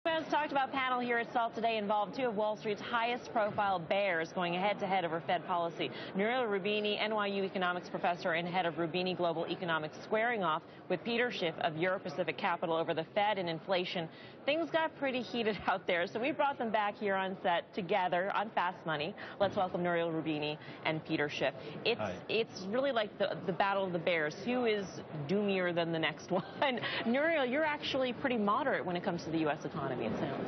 As talked about, panel here at SALT today involved two of Wall Street's highest profile bears going head-to-head over Fed policy. Nouriel Roubini, NYU economics professor and head of Roubini Global Economics, squaring off with Peter Schiff of Euro Pacific Capital over the Fed and inflation. Things got pretty heated out there, so we brought them back here on set together on Fast Money. Let's welcome Nouriel Roubini and Peter Schiff. It's really like the battle of the bears. Who is doomier than the next one? Nouriel, you're actually pretty moderate when it comes to the U.S. economy.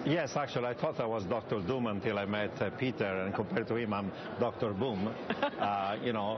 Yes, actually, I thought I was Dr. Doom until I met Peter, and compared to him, I'm Dr. Boom.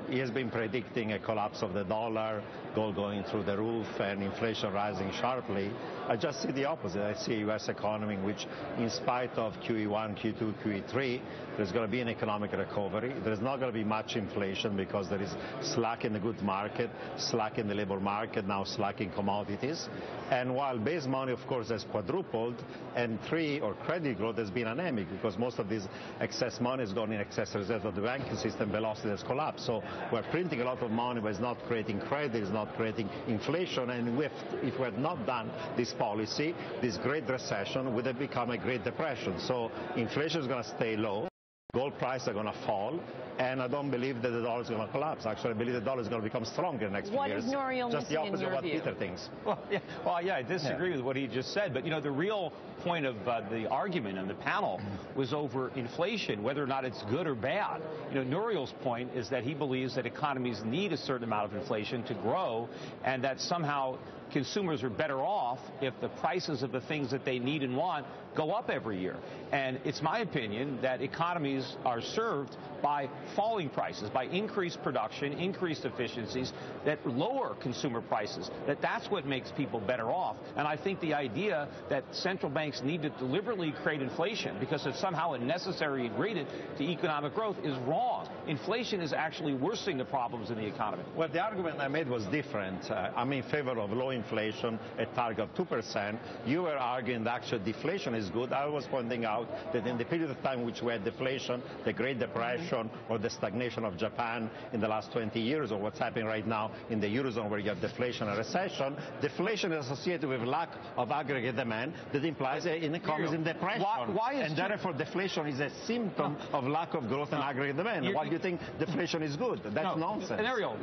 He has been predicting a collapse of the dollar, gold going through the roof, and inflation rising sharply. I just see the opposite. I see a U.S. economy in which, in spite of QE1, Q2, QE3, there's going to be an economic recovery. There's not going to be much inflation because there is slack in the goods market, slack in the labor market, now slack in commodities. And while base money, of course, has quadrupled, and credit growth has been anemic because most of this excess money has gone in excess reserves of the banking system. Velocity has collapsed. So we're printing a lot of money, but it's not creating credit, it's not creating inflation. And if we had not done this policy, this great recession would have become a Great Depression. So inflation is going to stay low. Gold prices are going to fall, and I don't believe that the dollar is going to collapse. Actually, I believe the dollar is going to become stronger in the next few years. What is Nouriel just the opposite of what Peter thinks. Well, I disagree with what he just said. But, the real point of the argument on the panel was over inflation, whether or not it's good or bad. Nouriel's point is that he believes that economies need a certain amount of inflation to grow, and that somehow consumers are better off if the prices of the things that they need and want go up every year. And it's my opinion that economies are served by falling prices, by increased production, increased efficiencies that lower consumer prices, that's what makes people better off. And I think the idea that central banks need to deliberately create inflation because it's somehow a necessary ingredient to economic growth is wrong. Inflation is actually worsening the problems in the economy. Well, the argument I made was different. I'm in favor of low inflation, a target of 2%. You were arguing that actually deflation is good. I was pointing out that in the period of time in which we had deflation, the Great Depression or the stagnation of Japan in the last 20 years, or what's happening right now in the Eurozone where you have deflation and recession, deflation is associated with lack of aggregate demand that implies an economy is in depression. And therefore deflation is a symptom of lack of growth and aggregate demand. Why do you think deflation is good? That's nonsense. Nouriel,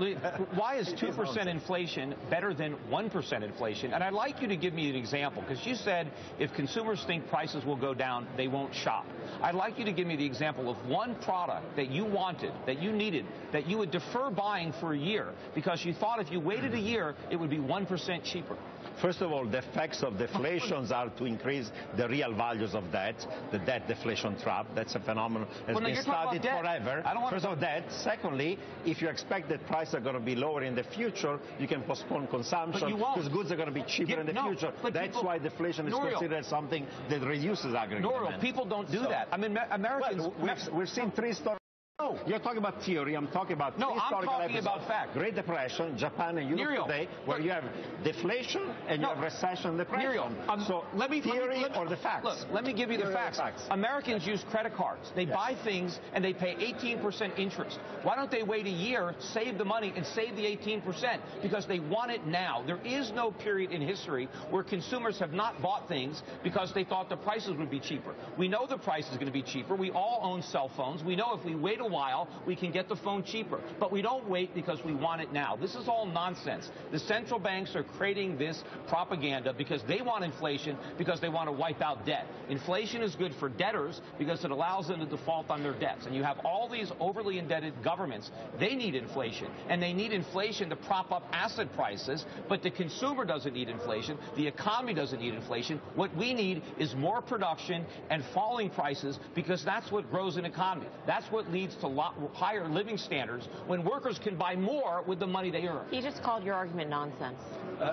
why is 2% inflation better than 1% inflation? And I'd like you to give me an example, because you said if consumers think prices will go down, they won't shop. I'd like you to give me the example of one product that you wanted, that you needed, that you would defer buying for a year because you thought if you waited a year, it would be 1% cheaper. First of all, the effects of deflations are to increase the real values of debt, the debt deflation trap. That's a phenomenon that's been studied forever. First of all, debt. Secondly, if you expect that prices are going to be lower in the future, you can postpone consumption because goods are going to be cheaper in the future. That's why deflation is considered something that reduces aggregate demand. People don't do that. I mean, Americans... Well, we've seen three stories. No, you're talking about theory. I'm talking about historical I'm talking about fact. Great Depression, Japan and Europe today, where you have deflation and you have recession and depression. So theory or the facts? Look, let me give you the facts. Americans use credit cards. They buy things and they pay 18% interest. Why don't they wait a year, save the money, and save the 18%? Because they want it now. There is no period in history where consumers have not bought things because they thought the prices would be cheaper. We know the price is going to be cheaper. We all own cell phones. We know if we wait a while, we can get the phone cheaper. But we don't wait because we want it now. This is all nonsense. The central banks are creating this propaganda because they want inflation, because they want to wipe out debt. Inflation is good for debtors because it allows them to default on their debts. And you have all these overly indebted governments. They need inflation. And they need inflation to prop up asset prices. But the consumer doesn't need inflation. The economy doesn't need inflation. What we need is more production and falling prices because that's what grows an economy. That's what leads to higher living standards when workers can buy more with the money they earn. He just called your argument nonsense.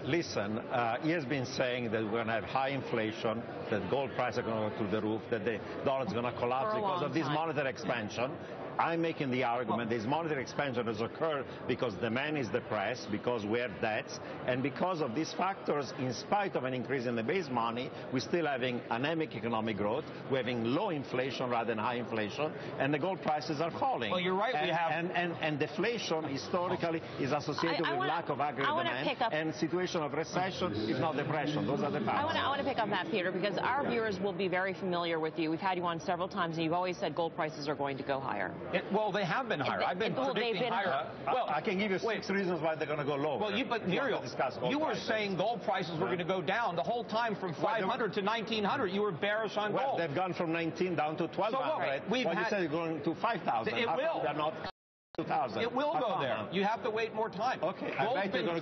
Listen, he has been saying that we're going to have high inflation, that gold prices are going to go through the roof, that the dollar is going to collapse because of this monetary expansion. I'm making the argument this monetary expansion has occurred because demand is depressed, because we have debts, and because of these factors, in spite of an increase in the base money, we're still having anemic economic growth, we're having low inflation rather than high inflation, and the gold prices are falling. Well, you're right. And deflation historically is associated with lack of aggregate demand and situation of recession, if not depression. Those are the facts. I want to pick up that, Peter, because our viewers will be very familiar with you. We've had you on several times, and you've always said gold prices are going to go higher. Well, they have been higher. I've been predicting higher. Well, I can give you 6 reasons why they're going to go lower. Well, but Nouriel, you were saying gold prices were going to go down the whole time from 500 to 1900. You were bearish on gold. They've gone from 19 down to 1200. So you said you're going to 5,000. It will. They're not 2,000. It will go there. You have to wait more time. Okay.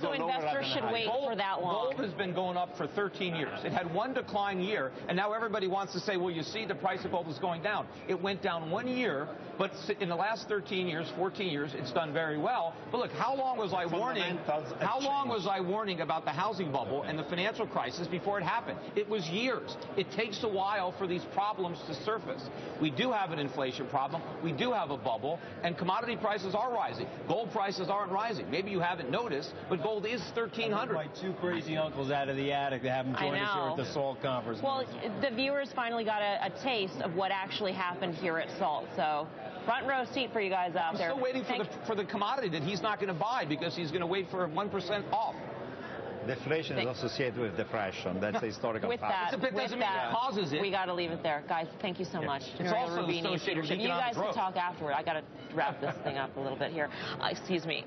So investors should wait for that long. Gold has been going up for 13 years. It had one decline year, and now everybody wants to say, well, you see, the price of gold is going down. It went down 1 year, but in the last 13 years, 14 years, it's done very well. But look, how long was I warning? How long was I warning about the housing bubble and the financial crisis before it happened? It was years. It takes a while for these problems to surface. We do have an inflation problem. We do have a bubble, and commodity prices are rising. Gold prices aren't rising. Maybe you haven't noticed, but gold is 1,300. My two crazy uncles out of the attic that haven't joined us here at the SALT conference. Well, the viewers finally got a taste of what actually happened here at SALT. So, front row seat for you guys out there. I'm still waiting for the commodity that he's not going to buy because he's going to wait for 1% off. Deflation is associated with depression. That's a historical fact. It doesn't mean it causes it. We got to leave it there. Guys, thank you so much. It's also Roubini, associated with you guys economic growth. can talk afterward. I got to wrap this thing up a little bit here. Excuse me.